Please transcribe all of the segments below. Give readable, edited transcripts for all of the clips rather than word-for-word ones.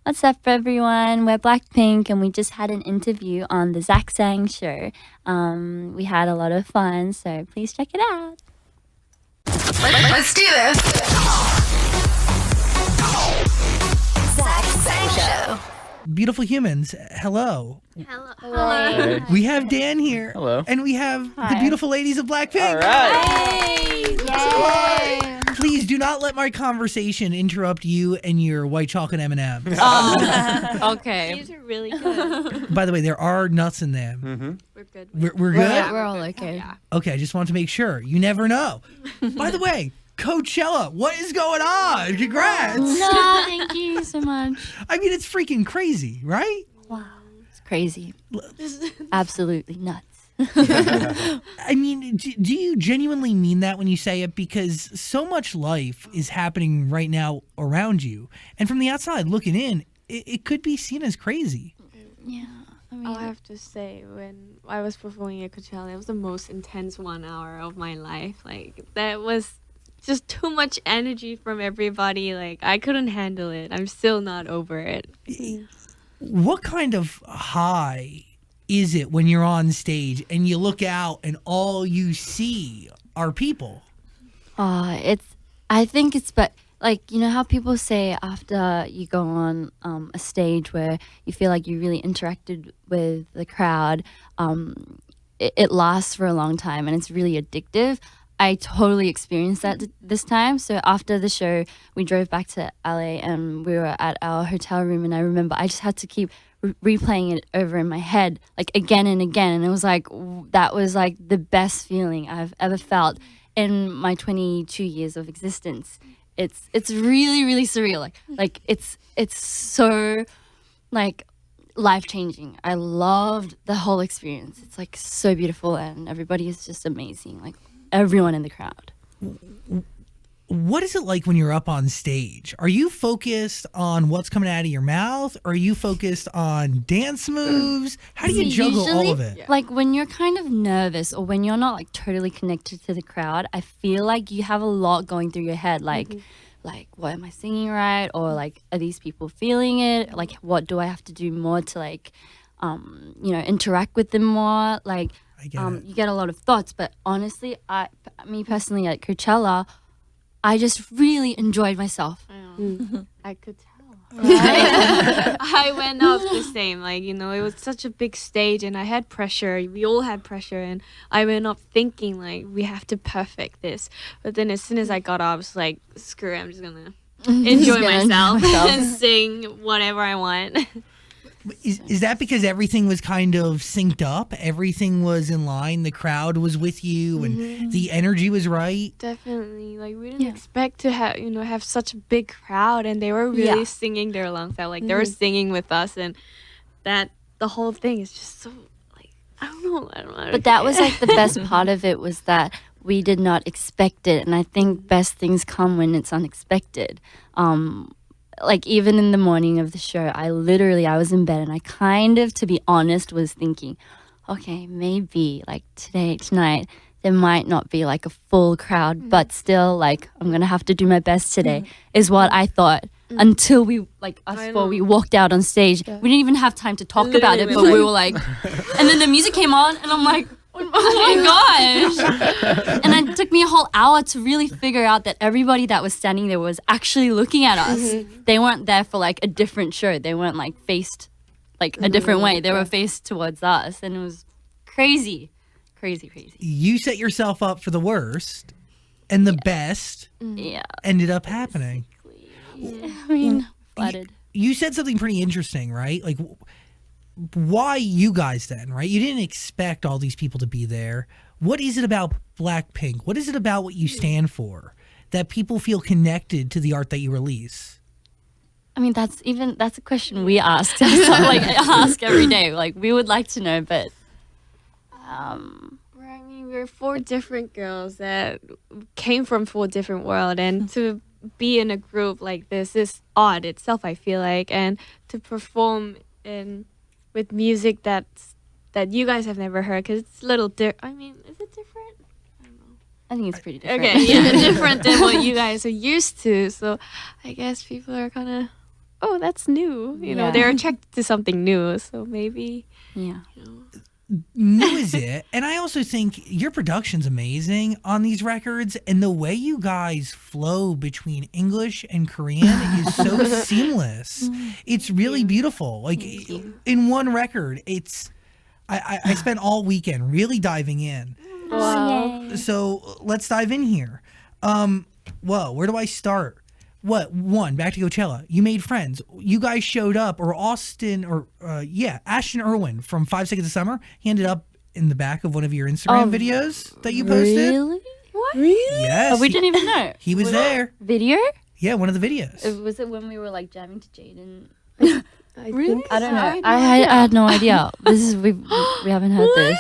What's up, everyone? We're BLACKPINK, and we just had an interview on the Zach Sang show. We had a lot of fun, so please check it out. Let's do this. Zach Sang Show. Beautiful humans, hello. Hello. We have Dan here. Hello. And we have the beautiful ladies of BLACKPINK. All right. Yay! Please do not let my conversation interrupt you and your white chocolate M&Ms. Okay. These are really good. By the way, there are nuts in them. Mm-hmm. We're good. We're good? We're all okay. Okay, I just want to make sure. You never know. By the way, Coachella, what is going on? Congrats. No, thank you so much. I mean, it's freaking crazy, right? Wow, it's crazy. Absolutely nuts. I mean, do you genuinely mean that when you say it? Because so much life is happening right now around you. And from the outside looking in, it could be seen as crazy. Yeah. I mean, I'll have to say, when I was performing at Coachella, it was the most intense 1 hour of my life. Like, that was just too much energy from everybody. Like, I couldn't handle it. I'm still not over it. What kind of high is it when you're on stage and you look out and all you see are people? I think it's, but like, you know how people say after you go on a stage where you feel like you really interacted with the crowd, it lasts for a long time and it's really addictive. I totally experienced that this time. So after the show, we drove back to LA and we were at our hotel room, and I remember I just had to keep replaying it over in my head, like again and again. And it was like, that was like the best feeling I've ever felt in my 22 years of existence. It's really, really surreal. Like it's so like life-changing. I loved the whole experience. It's like so beautiful, and everybody is just amazing. Like everyone in the crowd. What is it like when you're up on stage? Are you focused on what's coming out of your mouth? Or are you focused on dance moves? How do you juggle all of it? Like when you're kind of nervous or when you're not like totally connected to the crowd, I feel like you have a lot going through your head. Like, like, what am I singing right? Or like, are these people feeling it? Like, what do I have to do more to like, interact with them more? Like, you get a lot of thoughts. But honestly, me personally at Coachella, I just really enjoyed myself. I could tell. I went up the same. Like, it was such a big stage and I had pressure. We all had pressure. And I went up thinking, like, we have to perfect this. But then as soon as I got up, I was like, screw it, I'm just going to enjoy myself and sing whatever I want. Is that because everything was kind of synced up? Everything was in line? The crowd was with you and the energy was right? Definitely. Like, we didn't expect to have such a big crowd, and they were really singing their lungs out. Like, they were singing with us, and that the whole thing is just so, like, I don't know. But that was like the best part of it, was that we did not expect it. And I think best things come when it's unexpected. Like, even in the morning of the show, I was in bed and I kind of, to be honest, was thinking, okay, maybe like tonight, there might not be like a full crowd, but still, like, I'm going to have to do my best today, is what I thought. Until we, like, we walked out on stage. We didn't even have time to talk about it, but we were like, and then the music came on and I'm like, oh my gosh. And it took me a whole hour to really figure out that everybody that was standing there was actually looking at us. They weren't there for like a different show. They weren't like faced like a different way. They were faced towards us, and it was crazy. Crazy. You set yourself up for the worst, and the best ended up happening. I mean, flattered. You said something pretty interesting, right? Like, why you guys then, right? You didn't expect all these people to be there. What is it about BLACKPINK? What is it about what you stand for that people feel connected to the art that you release? I mean, that's a question we ask. Like, ask every day. Like, we would like to know, but we're 4 different girls that came from 4 different worlds, and to be in a group like this is odd itself, I feel like, and to perform with music that you guys have never heard, because it's a little different. I mean, is it different? I don't know. I think it's pretty different. Okay, yeah, different than what you guys are used to. So I guess people are kind of oh, that's new. You know, Yeah. they're attracted to something new. So maybe, Yeah. New is it? And I also think your production's amazing on these records, and the way you guys flow between English and Korean is so seamless. It's really beautiful. Like in one record, it's. I spent all weekend really diving in. Wow. So let's dive in here. Well, where do I start? Back to Coachella. You made friends. You guys showed up, or Ashton Irwin from 5 Seconds of Summer. He ended up in the back of one of your Instagram videos that you posted. Really? Yes. Oh, we didn't even know. He was there. Video? Yeah, one of the videos. Was it when we were like jamming to Jaden? really? I don't know. I had no idea. We haven't heard this.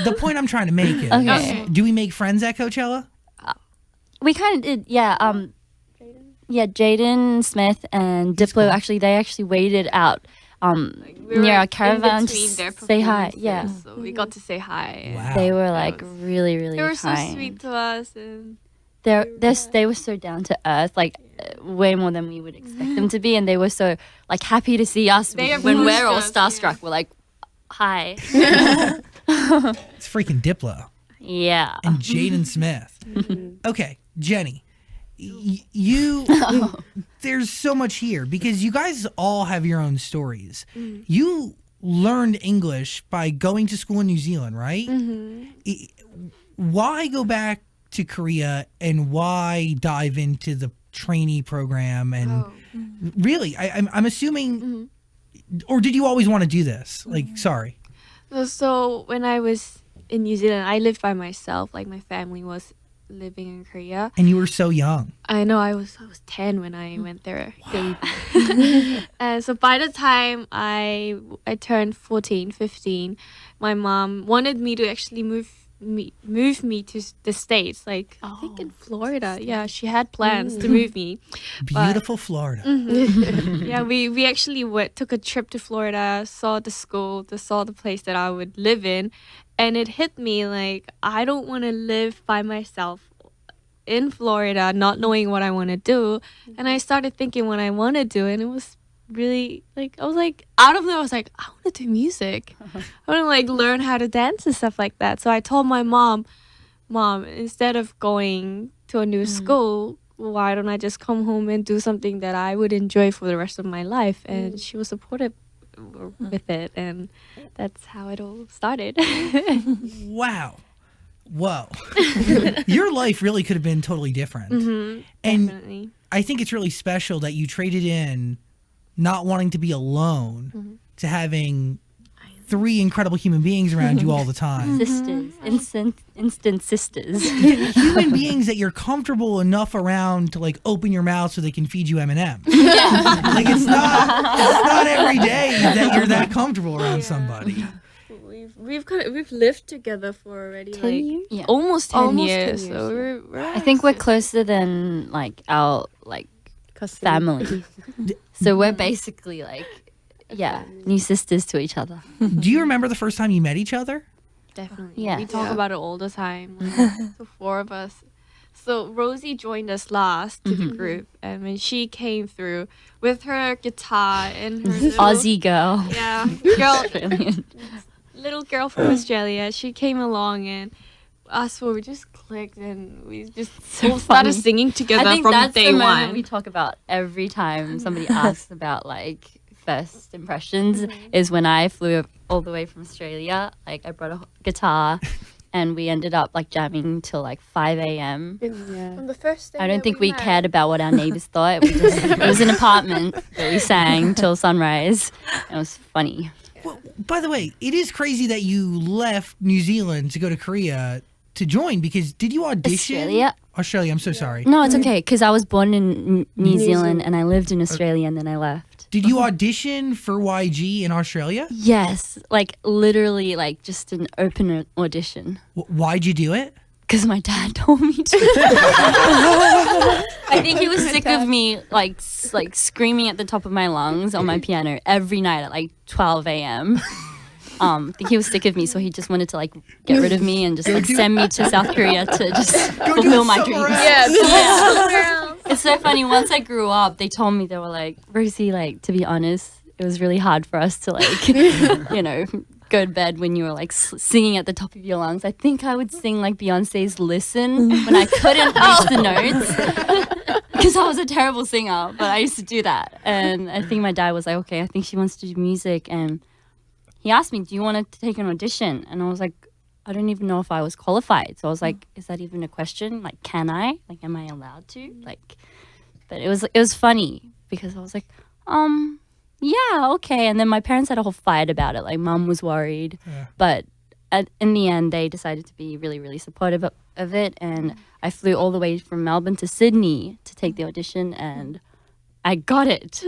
The point I'm trying to make is, Okay. do we make friends at Coachella? We kind of did, yeah. Yeah, Jaden Smith and Diplo. Actually, they actually waited out We near were our caravan in to between their say hi. performances, Yeah, So we got to say hi. Wow. they were like was- really, really They were so kind. sweet to us, and They were so down to earth, like way more than we would expect them to be, and they were so like happy to see us They when we're all approached us, starstruck. We're like, hi. It's freaking Diplo Yeah. and Jaden Smith. Okay, Jenny, you. There's so much here because you guys all have your own stories. You learned English by going to school in New Zealand, right? Why go back to Korea and why dive into the trainee program? And really, I'm assuming, or did you always want to do this? Like, sorry. so when I was in New Zealand, I lived by myself. Like my family was living in Korea. And you were so young. I know I was 10 when I went there. And so by the time I turned 14, 15, my mom wanted me to actually move me to the States, like I think in Florida. Yeah, she had plans to move me. Beautiful Florida. Yeah, we actually took a trip to Florida, saw the school, saw the place that I would live in, and it hit me like I don't want to live by myself in Florida, not knowing what I want to do. And I started thinking what I want to do, and it was really like I was like out of there. I was like, I want to do music. I want to like learn how to dance and stuff like that. So I told my mom, instead of going to a new school, why don't I just come home and do something that I would enjoy for the rest of my life? And she was supportive with it, and that's how it all started. Wow. Whoa. Your life really could have been totally different. And Definitely. I think it's really special that you traded in not wanting to be alone to having 3 incredible human beings around you all the time. Sisters, instant sisters. Human beings that you're comfortable enough around to like open your mouth so they can feed you M&Ms. Like it's not every day that you're that comfortable around somebody. We've lived together for already 10 years? Yeah. almost 10 Almost 10 years. years, So we're I think we're closer than like our like family. So we're basically like, yeah, new sisters to each other. Do you remember the first time you met each other? definitely. Yeah. We talk Yeah. about it all the time. Like, the 4 of us. So Rosie joined us last to the group, and when she came through with her guitar and her little, Aussie girl. yeah, girl, Australian. little girl from Australia, she came along and us 4 we just clicked and we just all started funny. singing together I think from that's day the moment one. we talk about every time somebody asks about like first impressions is when I flew all the way from Australia. Like I brought a guitar and we ended up like jamming till like 5 a.m. Yeah. The first I don't think we cared about what our neighbors thought. It was an apartment that we sang till sunrise. It was funny. Well, by the way, it is crazy that you left New Zealand to go to Korea to join because did you audition? Australia? I'm so sorry. No, it's okay because I was born in New Zealand and I lived in Australia and then I left. Did you audition for YG in Australia? Yes, like literally like just an open audition. Why'd you do it? Because my dad told me to. I think he was sick of me like screaming at the top of my lungs on my piano every night at like 12 a.m. I think he was sick of me, so he just wanted to like get rid of me and just like send me to South Korea to just fulfill my dreams. somewhere else. Yeah. It's so funny. Once I grew up, they told me, they were like, Rosie, like, to be honest, it was really hard for us to like, go to bed when you were like singing at the top of your lungs. I think I would sing like Beyonce's Listen when I couldn't reach the notes because I was a terrible singer, but I used to do that. And I think my dad was like, okay, I think she wants to do music. And he asked me, do you want to take an audition? And I was like, I don't even know if I was qualified. So I was like, is that even a question? Like, can I? Like, am I allowed to? Like, but it was funny because I was like, yeah, okay. And then my parents had a whole fight about it. Like, mum was worried. Yeah. But in the end, they decided to be really, really supportive of it. And I flew all the way from Melbourne to Sydney to take the audition, and I got it.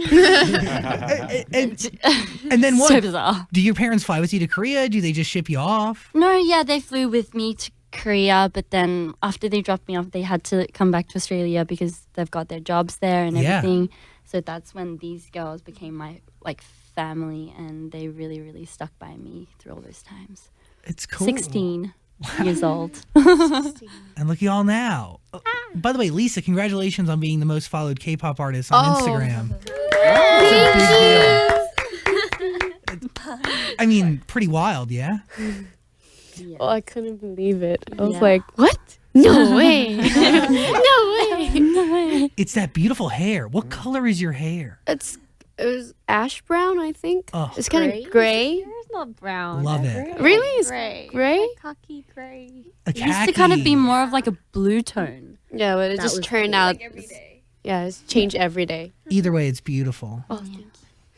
and then what? So bizarre. Do your parents fly with you to Korea? Do they just ship you off? No, yeah, they flew with me to Korea, but then after they dropped me off, they had to come back to Australia because they've got their jobs there and everything. So that's when these girls became my like family, and they really, really stuck by me through all those times. It's cool. 16 years old. And look at y'all now. By the way, Lisa, congratulations on being the most followed K-pop artist on Instagram. I mean, pretty wild, yeah? Yeah. Oh, I couldn't believe it. I was like, what? No way. No way. It's that beautiful hair. What color is your hair? It was ash brown, I think. Oh. It's kind of gray. It's not brown. Love it. Really? It's Gray. gray? Khaki gray. It used to kind of be more of like a blue tone. Yeah, but it just turned out. Like every day. Yeah, it's changed every day. Either way, it's beautiful. Oh, thank you.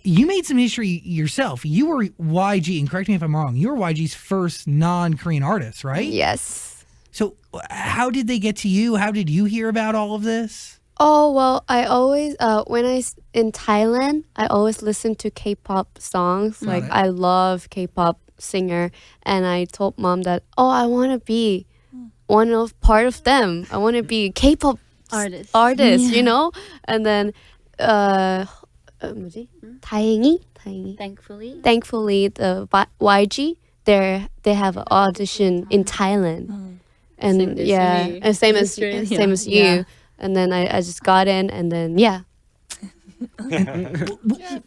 You made some history yourself. You were YG, and correct me if I'm wrong, you were YG's first non-Korean artist, right? Yes. So how did they get to you? How did you hear about all of this? Oh, well, I always, in Thailand, I always listen to K-pop songs. Like, I love K-pop singer. And I told mom that, I want to be part of them. I want to be K-pop artist, you know? And then, 다행히, thankfully, the YG, they have an audition in Thailand. And same as you. Yeah. And then I just got in, and then She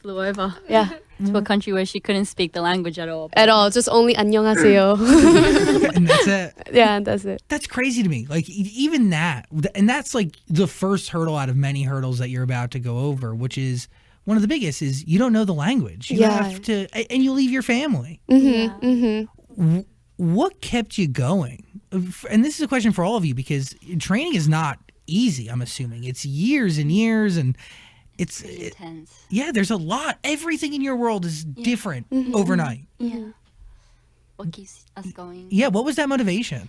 flew over. Yeah. To a country where she couldn't speak the language at all. At all, just only 안녕하세요. And that's it. Yeah, that's it. That's crazy to me. Like, even that, and that's like the first hurdle out of many hurdles that you're about to go over, which is one of the biggest, is you don't know the language. You have to, and you leave your family. What kept you going? And this is a question for all of you, because training is not easy, I'm assuming. It's years and years, and it's intense. Yeah, there's a lot. Everything in your world is different overnight. Yeah. What keeps us going? Yeah, what was that motivation?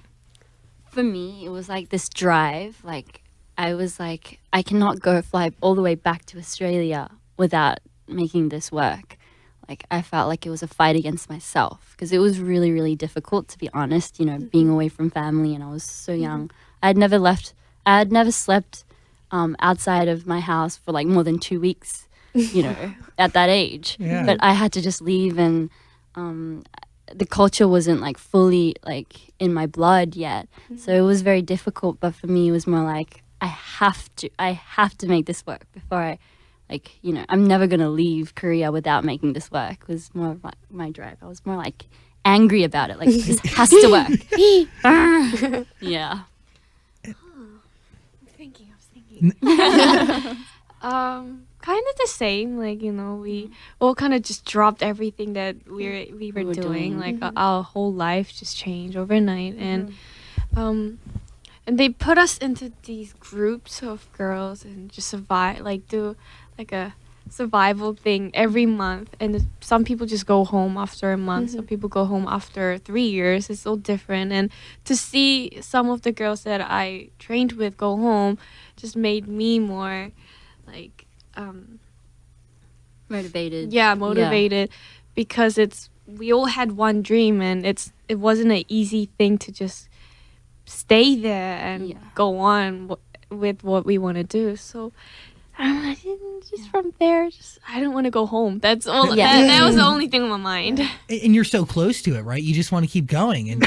For me, it was like this drive. Like, I was like, I cannot fly all the way back to Australia without making this work. Like, I felt like it was a fight against myself, because it was really, really difficult, to be honest, being away from family, and I was so young. I had never slept outside of my house for like more than 2 weeks, at that age. Yeah. But I had to just leave, and the culture wasn't like fully like in my blood yet. So it was very difficult. But for me, it was more like, I have to make this work before I, I'm never going to leave Korea without making this work. It was more of my drive. I was more like angry about it. Like, this has to work. Yeah. Kind of the same. Like, we all kind of just dropped everything that we were doing. Like, our whole life just changed overnight, and they put us into these groups of girls and just survive, like do like a survival thing every month. And some people just go home after a month. Some people go home after 3 years. It's all different. And to see some of the girls that I trained with go home just made me more like motivated. Yeah, motivated, because we all had one dream, and it wasn't an easy thing to just stay there and go on with what we want to do. So I didn't, just from there, I don't want to go home. That's all. That was the only thing on my mind. And you're so close to it, right? You just want to keep going, and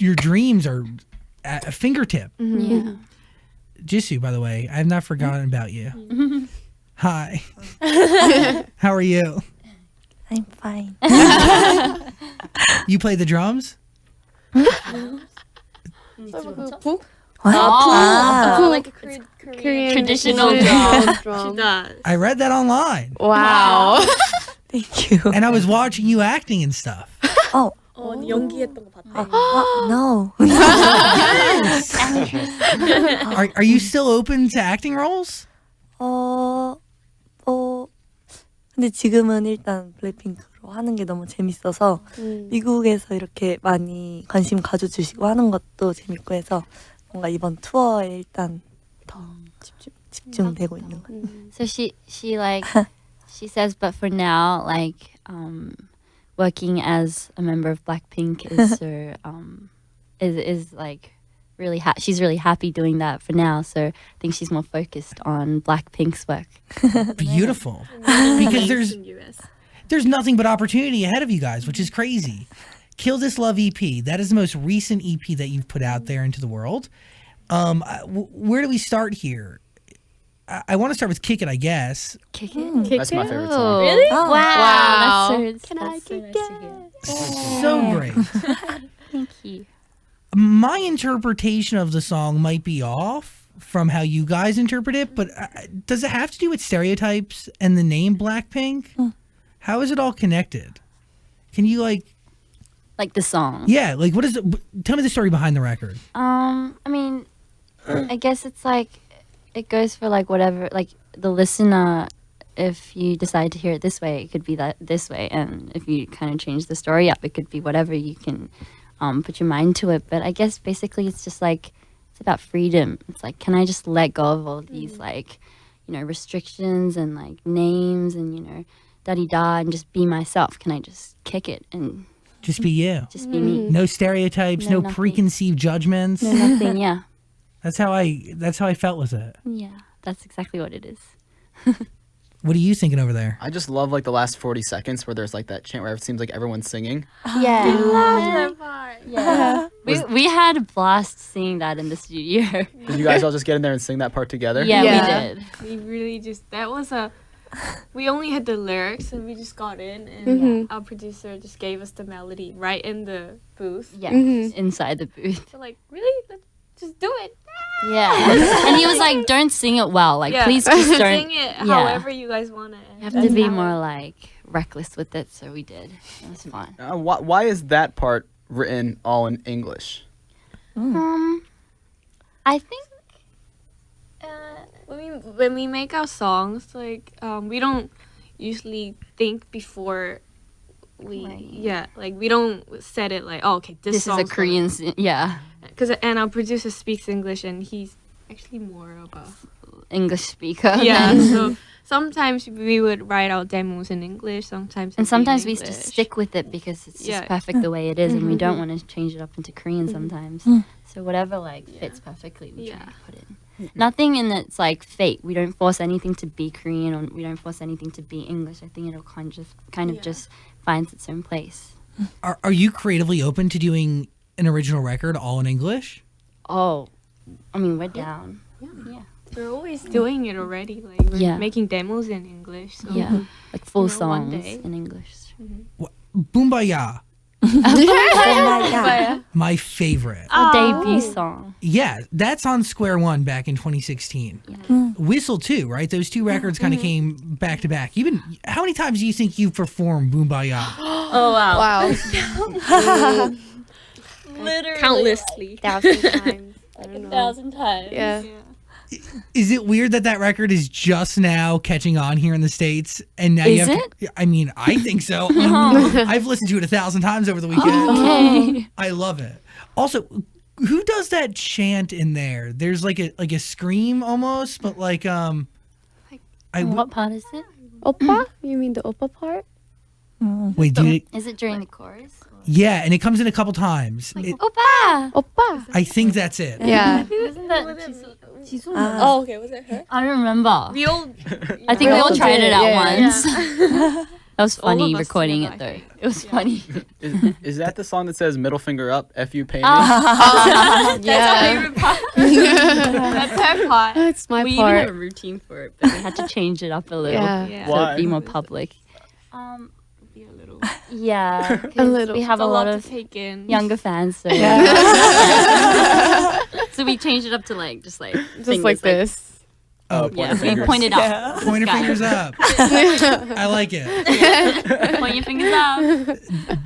your dreams are at a fingertip. Yeah. Jisoo, by the way, I have not forgotten about you. Hi. How are you? I'm fine. You play the drums? Like a Korean Traditional drum. does. I read that online. Wow. Thank you. And I was watching you acting and stuff. Oh, 연기했던 거 봤대. no. Are you still open to acting roles? 근데 지금은 일단 블랙핑크로 하는 게 너무 재밌어서 미국에서 이렇게 많이 관심 가져주시고 하는 것도 재밌고 해서 뭔가 이번 투어에 일단 더 집중되고 있는 것 같아요. So she like she says, but for now, like working as a member of BLACKPINK is her is like really she's really happy doing that for now. So I think she's more focused on BLACKPINK's work. Beautiful. Because there's nothing but opportunity ahead of you guys, which is crazy. Kill This Love EP. That is the most recent EP that you've put out there into the world. Where do we start here? I want to start with Kick It, I guess. Kick it. That's my favorite song. Really? Wow. That's Can I so kick nice to hear. So great. Thank you. My interpretation of the song might be off from how you guys interpret it, but does it have to do with stereotypes and the name BLACKPINK? How is it all connected? Can you like the song. Yeah, like what is it? Tell me the story behind the record. I mean, I guess it's like it goes for like whatever, like the listener. If you decide to hear it this way, it could be that this way, and if you kind of change the story up, it could be whatever you can put your mind to it. But I guess basically it's just like it's about freedom. It's like, can I just let go of all these like restrictions and like names and da-di-da and just be myself? Can I just kick it and Just be you. just be me? No stereotypes, no nothing. preconceived judgments. No, nothing. Yeah, That's how I felt with it. yeah. That's exactly what it is. What are you thinking over there? I just love like the last 40 seconds where there's like that chant where it seems like everyone's singing. Yeah. That part. Yeah. We had a blast seeing that in the studio. Did you guys all just get in there and sing that part together? Yeah, Yeah. we did. We really just we only had the lyrics and we just got in and our producer just gave us the melody right in the booth. Yeah, inside the booth. So like, really? Let's just do it. Yeah. And he was like, don't sing it well. Like, Yeah. please just don't. Sing it however you guys want it. You have to be more like reckless with it. So we did. It was fun. Why is that part written all in English? I think When we make our songs, like we don't usually think before we Right. we don't set it like, oh, okay, this is a Korean. Yeah, and our producer speaks English and he's actually more of a English speaker. yeah. So sometimes we would write out demos in English. Sometimes And it'd be in sometimes we just English. stick with it because it's just Yeah. perfect the way it is, and we don't want to change it up into Korean sometimes. So whatever like fits perfectly, we try Yeah. to put in. Nothing in it's like fate. We don't force anything to be Korean, or we don't force anything to be English. I think it'll kind of just finds its own place. Are you creatively open to doing an original record all in English? Oh, I mean we're down. Yeah. We're always doing it already. Like we're Yeah. making demos in English. So Yeah, like full You know, one songs day. in English. Boombaya, Oh my favorite. Our debut song. Yeah, that's on Square One back in 2016. Whistle too, right? Those two records kind of came back to back. How many times do you think you've performed Boombaya? Oh wow. Wow. Literally countlessly. 1,000 times. I don't know. 1,000 times. Yeah. Is it weird that record is just now catching on here in the States? And now Is you have to, I mean, I think so. I've listened to it 1,000 times over the weekend. Okay. I love it. Also, who does that chant in there? There's like a scream almost, but like What part is it? Oppa? You mean the oppa part? wait, Is it during the chorus? yeah, and it comes in a couple times. Oppa! Oppa. I think that's it. Yeah. Isn't that Oh, okay. Was it her? I don't remember. We all. I think we all tried it out Yeah. once. That was All of funny us recording together, it I though. think. It was Yeah. funny. Is that the song that says middle finger up, F you pay me? Yeah. That's her part. That's my We even had a part. routine for it, but we had to change it up a little. Yeah. Yeah. So Why? it'd be more public. Be a little. Yeah, 'cause A little. we have It's a lot to of take in. younger fans, so so we changed it up to like just like Just fingers, like this. Oh, Yeah, point we fingers. pointed up. Pointer Sky. fingers up. I like it. Point your fingers up.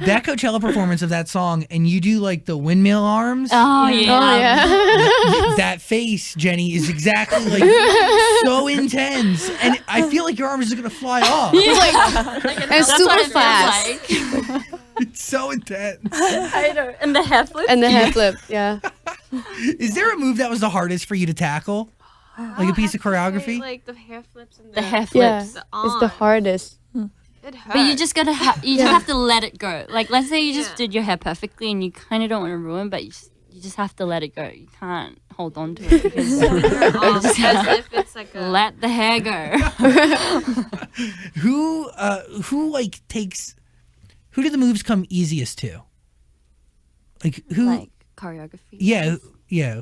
That Coachella performance of that song, and you do like the windmill arms. Oh yeah. Oh yeah. That face, Jenny, is exactly like so intense, and I feel like your arms are gonna fly off. And That's super what it feels fast. like. It's so intense. I know. And the hair flip. And the hair flip. Yeah. Is there a move that was the hardest for you to tackle? Like a piece of choreography? Like the hair flips and The hair Yeah. flips. It's the hardest. It hurts. But you just gotta you just have to let it go. Like let's say you just Yeah. did your hair perfectly and you kind of don't want to ruin, but you just have to let it go. You can't hold on to it because as if it's like a. let the hair go. Who like takes? Who do the moves come easiest to? Like who? Like choreography. yeah, yeah.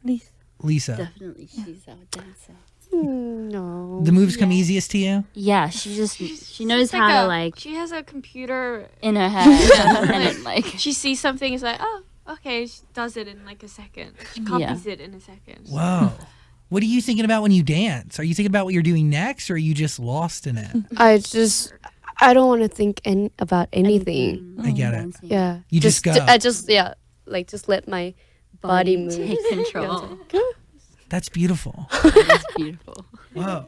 Lisa. Lisa. Definitely, she's our dancer. No. The moves come easiest to you. Yeah, she knows It's how to like She has a computer. in her head and it like She sees something. It's like, oh, okay. She does it in like a second. She copies it in a second. Whoa. What are you thinking about when you dance? Are you thinking about what you're doing next, or are you just lost in it? I don't want to think about anything. I get it. dancing. Yeah. You just go. I just just let my body move. Take control. That's beautiful. It's beautiful. Whoa.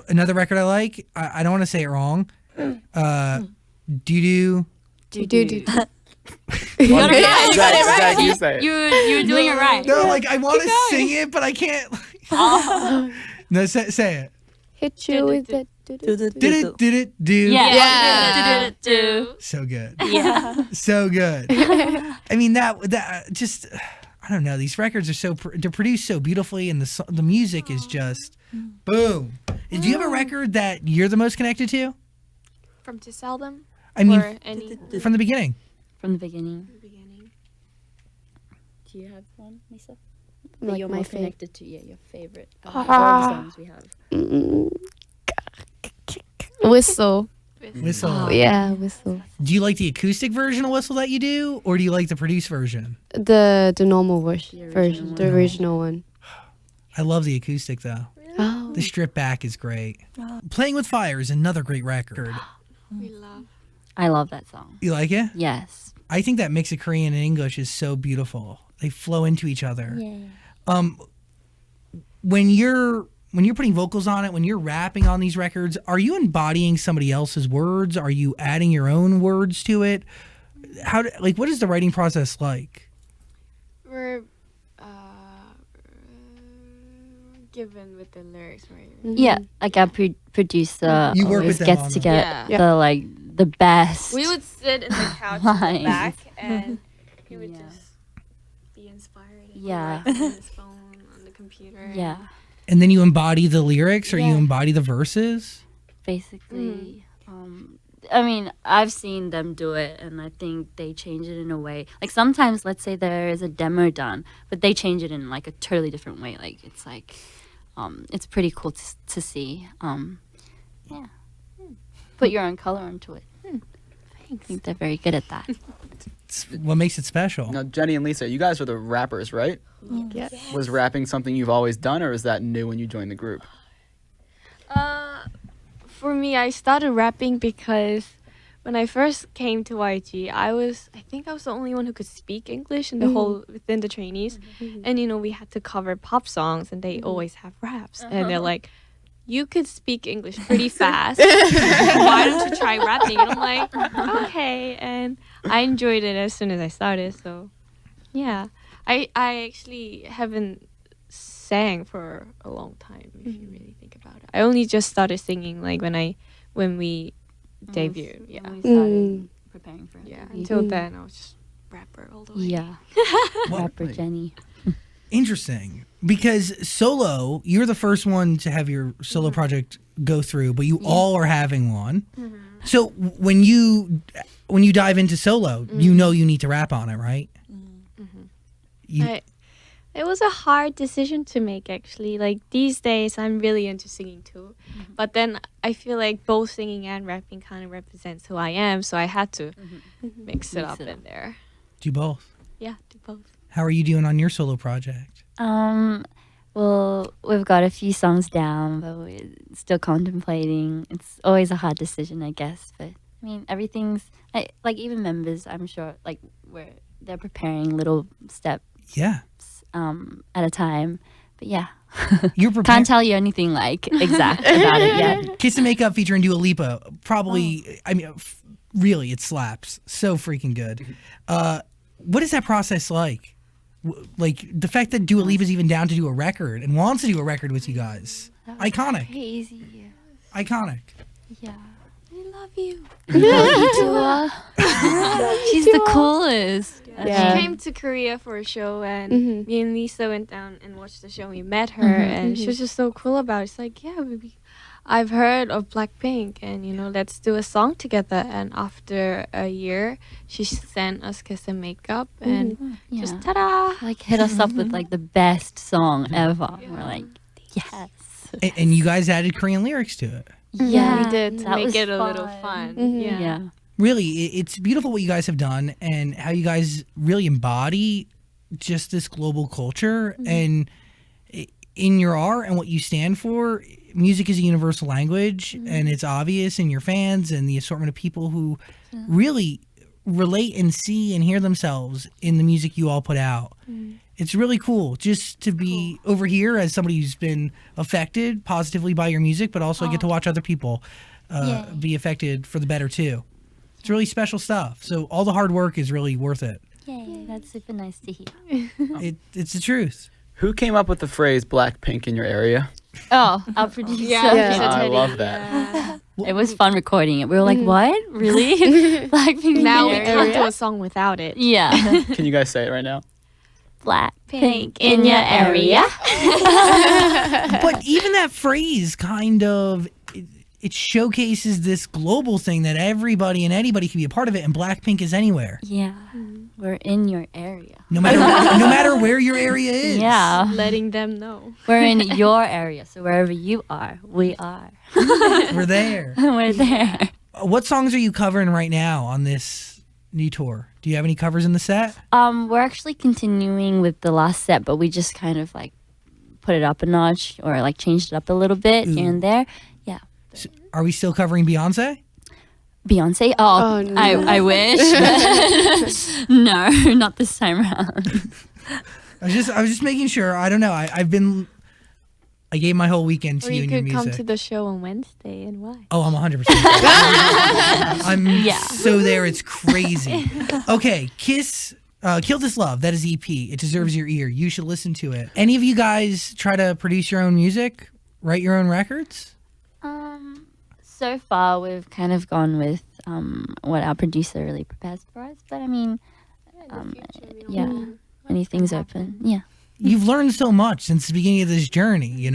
Another record I like. I don't want to say it wrong. Doo doo. Do. You got it right. Zach, you say it. You were doing it right. No, like I want to sing it, but I can't. No, say it. Hit you with that. Did it? Did it? Do. Yeah. So good. Yeah. So good. I mean that just. I don't know. These records are they're produced so beautifully, and the music is just boom. Do you have a record that you're the most connected to? From this album. I mean, or any from the beginning. From the beginning. beginning. Do you have one, Lisa? Like you're my more favorite. connected to? Yeah, your favorite songs we have. Whistle. Whistle. Oh, yeah, whistle. Do you like the acoustic version of Whistle that you do, or do you like the produced version? The normal version, original the one. original one. I love the acoustic though. Oh. The strip back is great. Playing with Fire is another great record. We love. I love that song. You like it? Yes. I think that mix of Korean and English is so beautiful. They flow into each other. Yeah. When you're putting vocals on it, when you're rapping on these records, are you embodying somebody else's words? Are you adding your own words to it? What is the writing process like? We're given with the lyrics, right? Yeah, like our producer You work always with them on gets to that. get the best. We would sit in the couch in the Lines. back, and he would Yeah. just be inspired. And Yeah. write on his phone, on the computer. Yeah, And then you embody the lyrics, or you Yeah. embody the verses? basically. I mean, I've seen them do it, and I think they change it in a way. Like sometimes, let's say there is a demo done, but they change it in like a totally different way. Like it's pretty cool to see. Yeah, put your own color onto it. I think they're very good at that. It's what makes it special. Now, Jenny and Lisa, you guys are the rappers, right? Yes. Was rapping something you've always done, or is that new when you joined the group? For me, I started rapping because when I first came to YG, I think I was the only one who could speak English in the whole within the trainees, and we had to cover pop songs, and they always have raps, and they're like, "You could speak English pretty fast. Why don't you try rapping?" And I'm like, "Okay," and I enjoyed it as soon as I started. So, yeah, I actually haven't sang for a long time, if you really think about it. I only just started singing like when we debuted. Yeah. When we started preparing for it. Yeah. Until then I was just rapper all the way. Yeah. What- Rapper Jenny. Interesting. Because solo, you're the first one to have your solo project go through, but you all are having one. So when you dive into solo, you know you need to rap on it, right? It was a hard decision to make, actually. Like, these days, I'm really into singing too. But then I feel like both singing and rapping kind of represents who I am, so I had to mix it up in there. Do both. Yeah, do both. How are you doing on your solo project? Well, we've got a few songs down, but we're still contemplating. It's always a hard decision, I guess. But I mean, everything's like even members. I'm sure like they're preparing little steps Yeah. at a time. But yeah, You're prepared. can't tell you anything like exact about it yet. Kiss and Makeup featuring Dua Lipa. Probably, I mean, really, it slaps. So freaking good. What is that process like? Like the fact that Dua Lipa's even down to do a record and wants to do a record with you guys. Iconic. Crazy. Iconic. Yeah. We love you. She's the coolest. Yeah. She came to Korea for a show, and me and Lisa went down and watched the show. We met her, and she was just so cool about it. It's like, yeah, I've heard of BLACKPINK, and let's do a song together. And after a year, she sent us Kiss and Makeup, and just ta-da! Like hit us up with like the best song ever. We're like, yes. And you guys added Korean lyrics to it. Yeah, We did to that make was it a little fun. Yeah. Really, it's beautiful what you guys have done and how you guys really embody just this global culture. And in your art and what you stand for, music is a universal language, and it's obvious in your fans and the assortment of people who really relate and see and hear themselves in the music you all put out. It's really cool just to be over here as somebody who's been affected positively by your music, but also get to watch other people be affected for the better too. It's really special stuff. So all the hard work is really worth it. Yay, that's super nice to hear. It's the truth. Who came up with the phrase "BLACKPINK" in your area? Oh, our producer. I love that. It was fun recording it. We were like, what? Really? Blackpink Now in we your can't area? do a song without it. Yeah. Can you guys say it right now? Blackpink in your area. But even that phrase kind of it showcases this global thing that everybody and anybody can be a part of it, and BLACKPINK is anywhere. Yeah. We're in your area. No matter where your area is. Yeah. Letting them know. We're in your area. So wherever you are, we are. We're there. We're there. What songs are you covering right now on this new tour? Do you have any covers in the set? We're actually continuing with the last set, but we just kind of like put it up a notch or like changed it up a little bit here and there. Yeah. So are we still covering Beyonce? Beyonce? Oh, no. I wish. But no, not this time around. I was just making sure. I don't know. I gave my whole weekend to Or you you and your could music. come to the show on Wednesday, and why? Oh, I'm 100%. I'm so there. It's crazy. Okay, Kiss, Kill This Love. That is EP. It deserves your ear. You should listen to it. Any of you guys try to produce your own music? Write your own records? So far, we've kind of gone with what our producer really prepares for us. But I mean, anything's open. Yeah. You've learned so much since the beginning of this journey,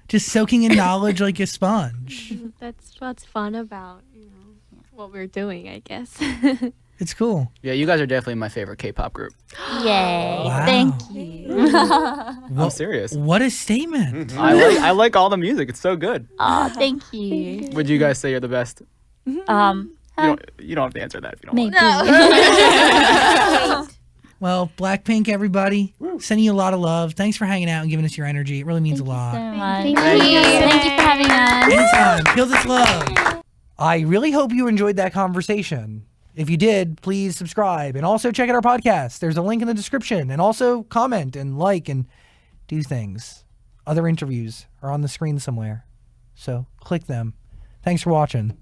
Just soaking in knowledge like a sponge. That's what's fun about what we're doing, I guess. It's cool. Yeah, you guys are definitely my favorite K-pop group. Yay. Wow. Thank you. I'm serious. What a statement. I like all the music. It's so good. Oh, thank you. Would you guys say you're the best? You don't have to answer that if you don't Maybe. want. Well, BLACKPINK, everybody, sending you a lot of love. Thanks for hanging out and giving us your energy. It really means a lot. So much. Thank Thank you for having us. Anytime. Kill This Love. I really hope you enjoyed that conversation. If you did, please subscribe and also check out our podcast. There's a link in the description, and also comment and like and do things. Other interviews are on the screen somewhere, so click them. Thanks for watching.